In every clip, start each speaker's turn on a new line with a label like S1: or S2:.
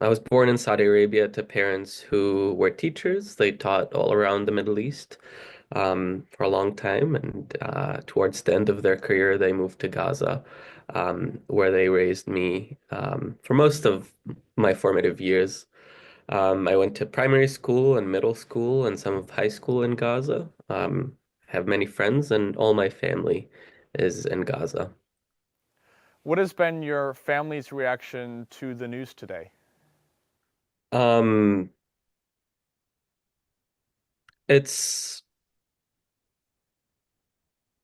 S1: I was born in Saudi Arabia to parents who were teachers. They taught all around the Middle East for a long time, and towards the end of their career, they moved to Gaza, where they raised me for most of my formative years. I went to primary school and middle school and some of high school in Gaza. Have many friends, and all my family is in Gaza.
S2: What has been your family's reaction to the news today?
S1: Um, it's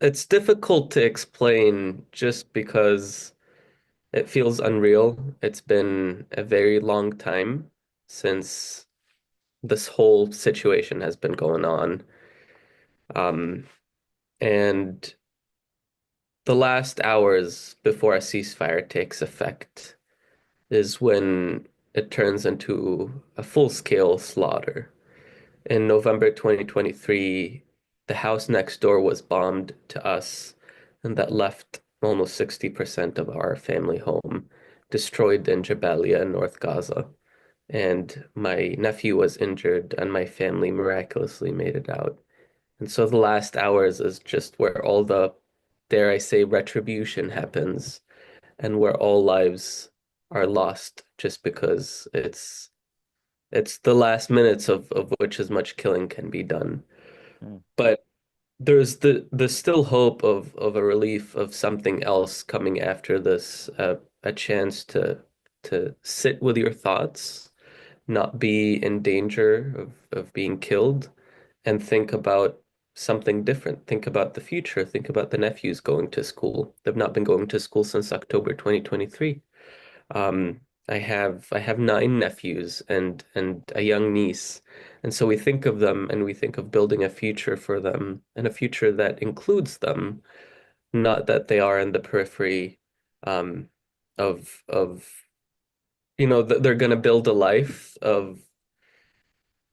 S1: it's difficult to explain just because it feels unreal. It's been a very long time since this whole situation has been going on. Um, and the last hours before a ceasefire takes effect is when it turns into a full-scale slaughter. In November 2023, the house next door was bombed to us, and that left almost 60% of our family home destroyed in Jabalia, North Gaza. And my nephew was injured, and my family miraculously made it out. And so the last hours is just where all the, dare I say, retribution happens, and where all lives are lost just because it's the last minutes of which as much killing can be done.
S2: Hmm.
S1: But there's the still hope of a relief of something else coming after this, a chance to sit with your thoughts, not be in danger of being killed, and think about something different. Think about the future. Think about the nephews going to school. They've not been going to school since October 2023. Um, I have nine nephews and a young niece. And so we think of them and we think of building a future for them and a future that includes them, not that they are in the periphery of they're going to build a life of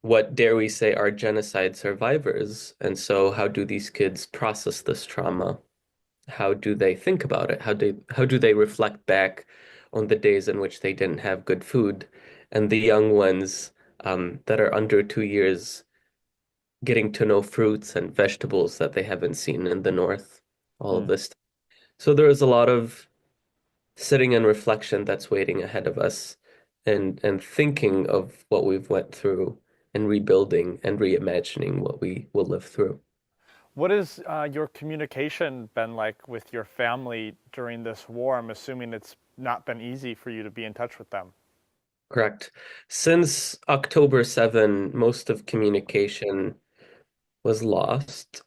S1: what dare we say are genocide survivors. And so how do these kids process this trauma? How do they think about it? How do they reflect back on the days in which they didn't have good food? And the young ones that are under 2 years getting to know fruits and vegetables that they haven't seen in the north, all of
S2: Hmm.
S1: this. So there is a lot of sitting and reflection that's waiting ahead of us and thinking of what we've went through and rebuilding and reimagining what we will live through.
S2: What has your communication been like with your family during this war? I'm assuming it's not been easy for you to be in touch with them.
S1: Correct. Since October 7, most of communication was lost.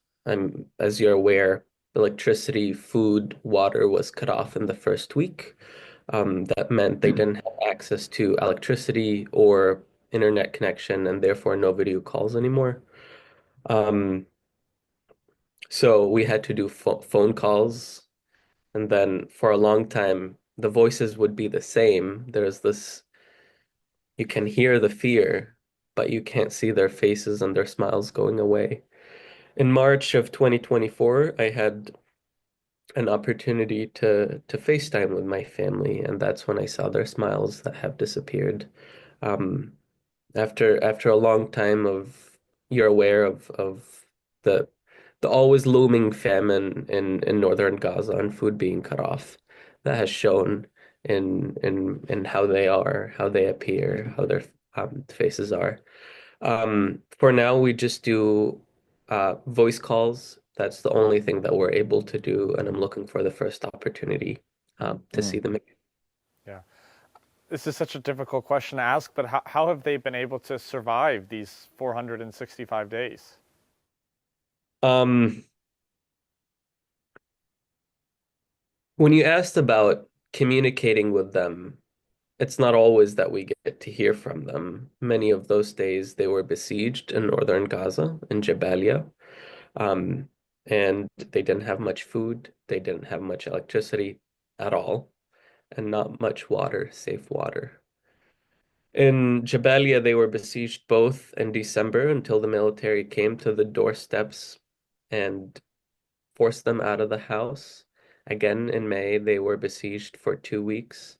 S1: As you're aware, electricity, food, water was cut off in the first week. That meant they didn't have access to electricity or internet connection, and therefore no video calls anymore. Um, so we had to do phone calls, and then for a long time, the voices would be the same. There's this, you can hear the fear, but you can't see their faces and their smiles going away. In March of 2024, I had an opportunity to FaceTime with my family, and that's when I saw their smiles that have disappeared. Um, after a long time of, you're aware of the the always looming famine in northern Gaza and food being cut off, that has shown in how they are, how they appear, how their faces are. For now, we just do voice calls. That's the only thing that we're able to do, and I'm looking for the first opportunity to
S2: Hmm.
S1: see them again.
S2: Yeah. This is such a difficult question to ask, but how have they been able to survive these 465 days?
S1: Um, when you asked about communicating with them, it's not always that we get to hear from them. Many of those days they were besieged in northern Gaza, in Jabalia, um, and they didn't have much food. They didn't have much electricity at all, and not much water, safe water. In Jabalia, they were besieged both in December until the military came to the doorsteps and forced them out of the house. Again, in May, they were besieged for 2 weeks.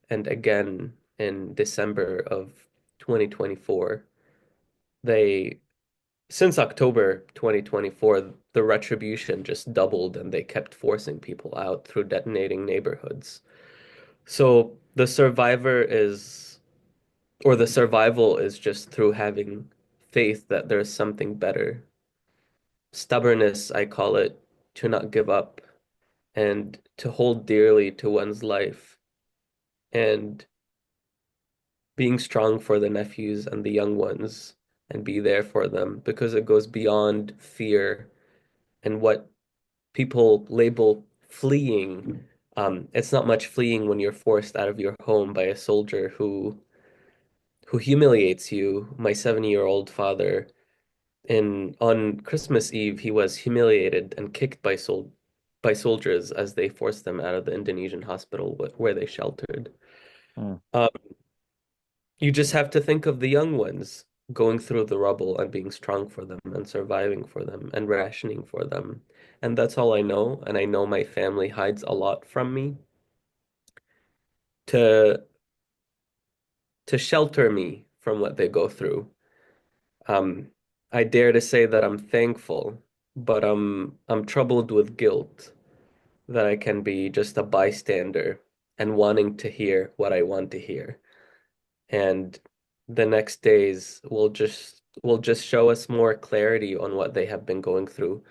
S1: And again, in December of 2024. They, since October 2024, the retribution just doubled and they kept forcing people out through detonating neighborhoods. So the survival is just through having faith that there's something better. Stubbornness, I call it, to not give up and to hold dearly to one's life and being strong for the nephews and the young ones and be there for them because it goes beyond fear and what people label fleeing. It's not much fleeing when you're forced out of your home by a soldier who humiliates you. My 70-year-old father, in on Christmas Eve, he was humiliated and kicked by soldiers as they forced them out of the Indonesian hospital where they sheltered.
S2: Mm.
S1: Um, you just have to think of the young ones going through the rubble and being strong for them and surviving for them and rationing for them. And that's all I know. And I know my family hides a lot from me to shelter me from what they go through. Um, I dare to say that I'm thankful, but I'm troubled with guilt that I can be just a bystander and wanting to hear what I want to hear. And the next days will just show us more clarity on what they have been going through.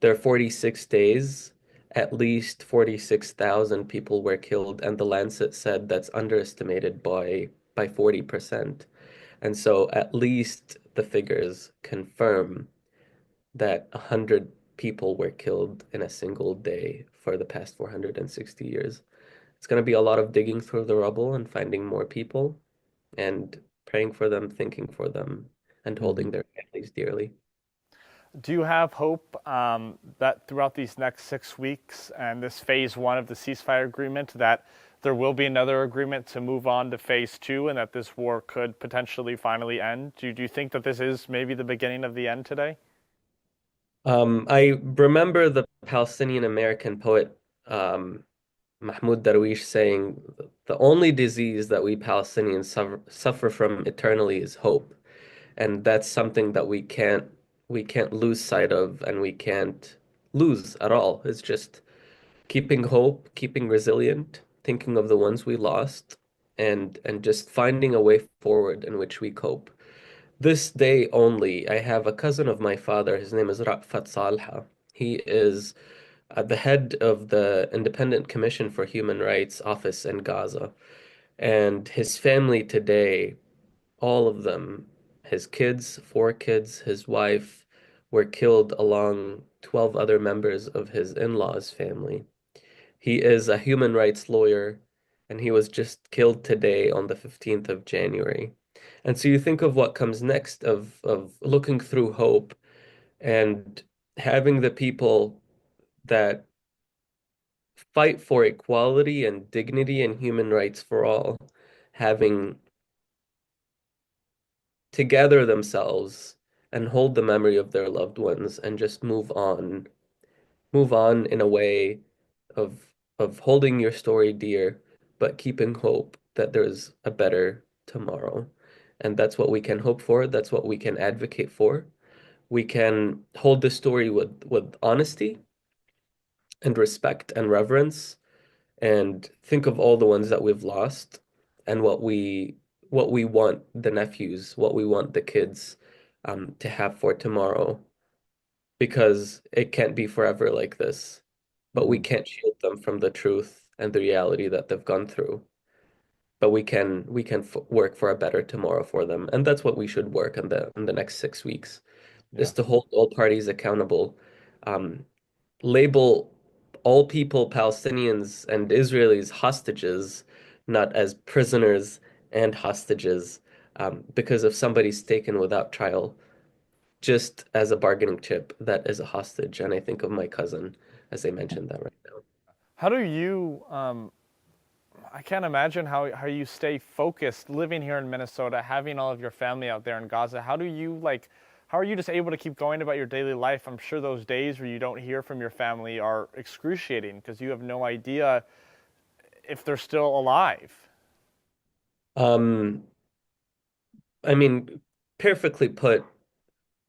S1: There are 46 days, at least 46,000 people were killed, and the Lancet said that's underestimated by 40%. And so at least the figures confirm that 100 people were killed in a single day for the past 460 years. It's going to be a lot of digging through the rubble and finding more people and praying for them, thinking for them, and
S2: Hmm.
S1: holding their families dearly.
S2: Do you have hope that throughout these next 6 weeks and this phase one of the ceasefire agreement, that there will be another agreement to move on to phase two and that this war could potentially finally end? Do you think that this is maybe the beginning of the end today?
S1: I remember the Palestinian American poet Mahmoud Darwish saying, "The only disease that we Palestinians suffer from eternally is hope." And that's something that we can't lose sight of and we can't lose at all. It's just keeping hope, keeping resilient, thinking of the ones we lost, and just finding a way forward in which we cope. This day only, I have a cousin of my father. His name is Ra'fat Salha. He is at the head of the Independent Commission for Human Rights office in Gaza. And his family today, all of them, his kids, four kids, his wife, were killed along 12 other members of his in-laws' family. He is a human rights lawyer, and he was just killed today on the 15th of January. And so you think of what comes next of looking through hope and having the people that fight for equality and dignity and human rights for all, having to gather themselves and hold the memory of their loved ones and just move on in a way of holding your story dear, but keeping hope that there's a better tomorrow. And that's what we can hope for. That's what we can advocate for. We can hold the story with honesty and respect and reverence and think of all the ones that we've lost and what we want the nephews, what we want the kids to have for tomorrow, because it can't be forever like this. But we
S2: Hmm.
S1: can't shield them from the truth and the reality that they've gone through. But we can f work for a better tomorrow for them, and that's what we should work in the next 6 weeks, is to
S2: Yes.
S1: hold all parties accountable, um, label all people, Palestinians and Israelis, hostages, not as prisoners and hostages, because if somebody's taken without trial, just as a bargaining chip, that is a hostage. And I think of my cousin as I mentioned that right now.
S2: How do you I can't imagine how you stay focused living here in Minnesota, having all of your family out there in Gaza. How do you how are you just able to keep going about your daily life? I'm sure those days where you don't hear from your family are excruciating because you have no idea if they're still alive.
S1: Um, I mean, perfectly put.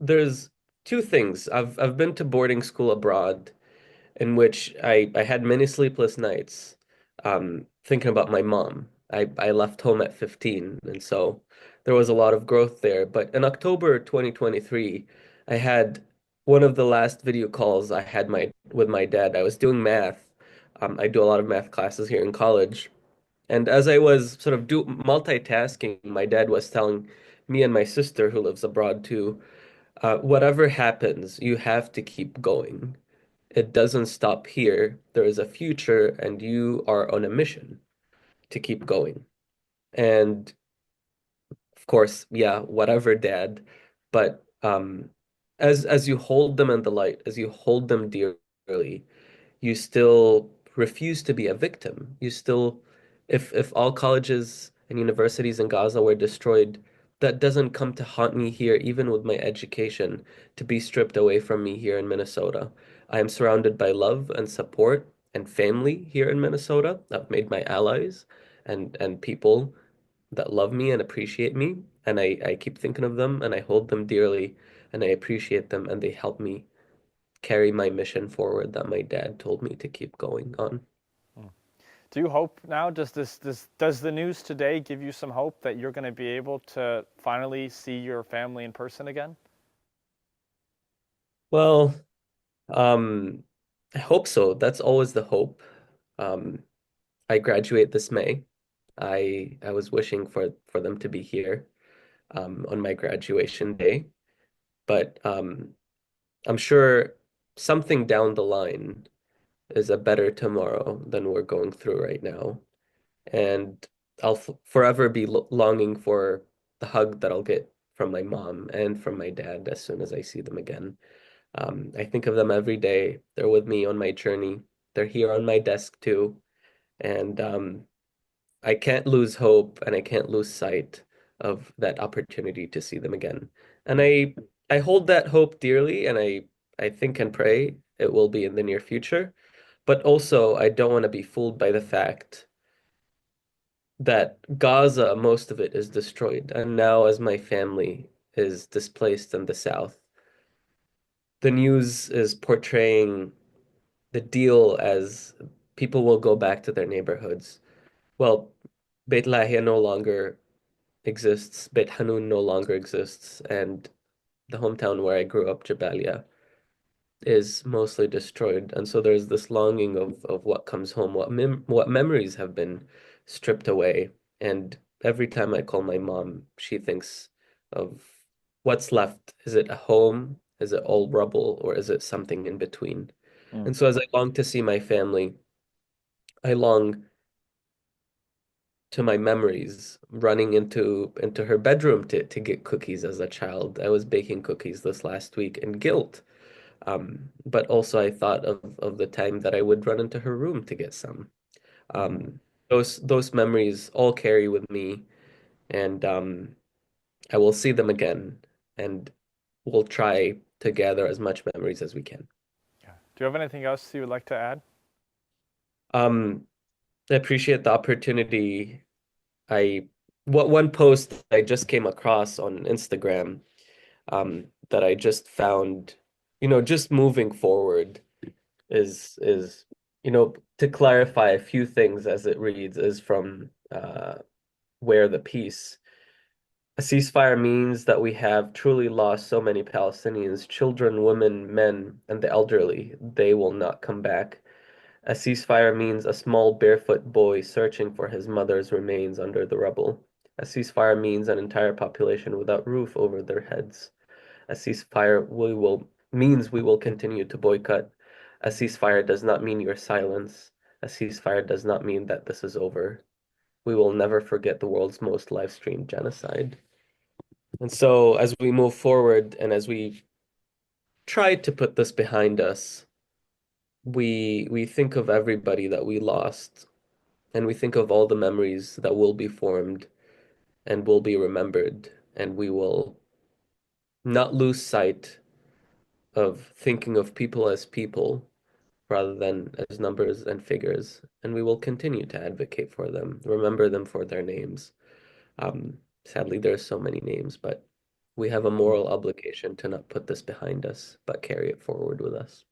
S1: There's two things. I've been to boarding school abroad in which I had many sleepless nights, thinking about my mom. I left home at 15, and so there was a lot of growth there. But in October 2023, I had one of the last video calls I had my with my dad. I was doing math. I do a lot of math classes here in college. And as I was sort of multitasking, my dad was telling me and my sister, who lives abroad too, whatever happens, you have to keep going. It doesn't stop here. There is a future, and you are on a mission to keep going. And of course, yeah, whatever, Dad. But as you hold them in the light, as you hold them dearly, you still refuse to be a victim. You still, if all colleges and universities in Gaza were destroyed, that doesn't come to haunt me here, even with my education, to be stripped away from me here in Minnesota. I am surrounded by love and support and family here in Minnesota. I've made my allies and people that love me and appreciate me, and I keep thinking of them and I hold them dearly and I appreciate them and they help me carry my mission forward that my dad told me to keep going on.
S2: Do you hope now? Does the news today give you some hope that you're going to be able to finally see your family in person again?
S1: Well, um, I hope so. That's always the hope. Um, I graduate this May. I was wishing for them to be here on my graduation day, but I'm sure something down the line is a better tomorrow than we're going through right now. And I'll f forever be longing for the hug that I'll get from my mom and from my dad as soon as I see them again. I think of them every day. They're with me on my journey. They're here on my desk too. And I can't lose hope and I can't lose sight of that opportunity to see them again. And
S2: Mm.
S1: I hold that hope dearly and I think and pray it will be in the near future. But also I don't want to be fooled by the fact that Gaza, most of it is destroyed. And now, as my family is displaced in the south, the news is portraying the deal as people will go back to their neighborhoods. Well, Beit Lahia no longer exists, Beit Hanun no longer exists, and the hometown where I grew up, Jabalia, is mostly destroyed. And so there's this longing of what comes home, what memories have been stripped away. And every time I call my mom, she thinks of what's left. Is it a home? Is it all rubble, or is it something in between?
S2: Mm.
S1: And so as I long to see my family, I long to my memories running into her bedroom to get cookies as a child. I was baking cookies this last week in guilt. But also I thought of the time that I would run into her room to get some.
S2: Mm-hmm.
S1: Those memories all carry with me, and I will see them again, and we'll try to gather as much memories as we can.
S2: Yeah. Do you have anything else you would like to add?
S1: Um, I appreciate the opportunity. I what one post I just came across on Instagram, that I just found, just moving forward. Is to clarify a few things as it reads is from Where the Peace. A ceasefire means that we have truly lost so many Palestinians, children, women, men, and the elderly. They will not come back. A ceasefire means a small barefoot boy searching for his mother's remains under the rubble. A ceasefire means an entire population without roof over their heads. A ceasefire means we will continue to boycott. A ceasefire does not mean your silence. A ceasefire does not mean that this is over. We will never forget the world's most live-streamed genocide. And so as we move forward and as we try to put this behind us, we think of everybody that we lost and we think of all the memories that will be formed and will be remembered, and we will not lose sight of thinking of people as people rather than as numbers and figures, and we will continue to advocate for them, remember them for their names. Sadly, there are so many names, but we have a moral obligation to not put this behind us, but carry it forward with us.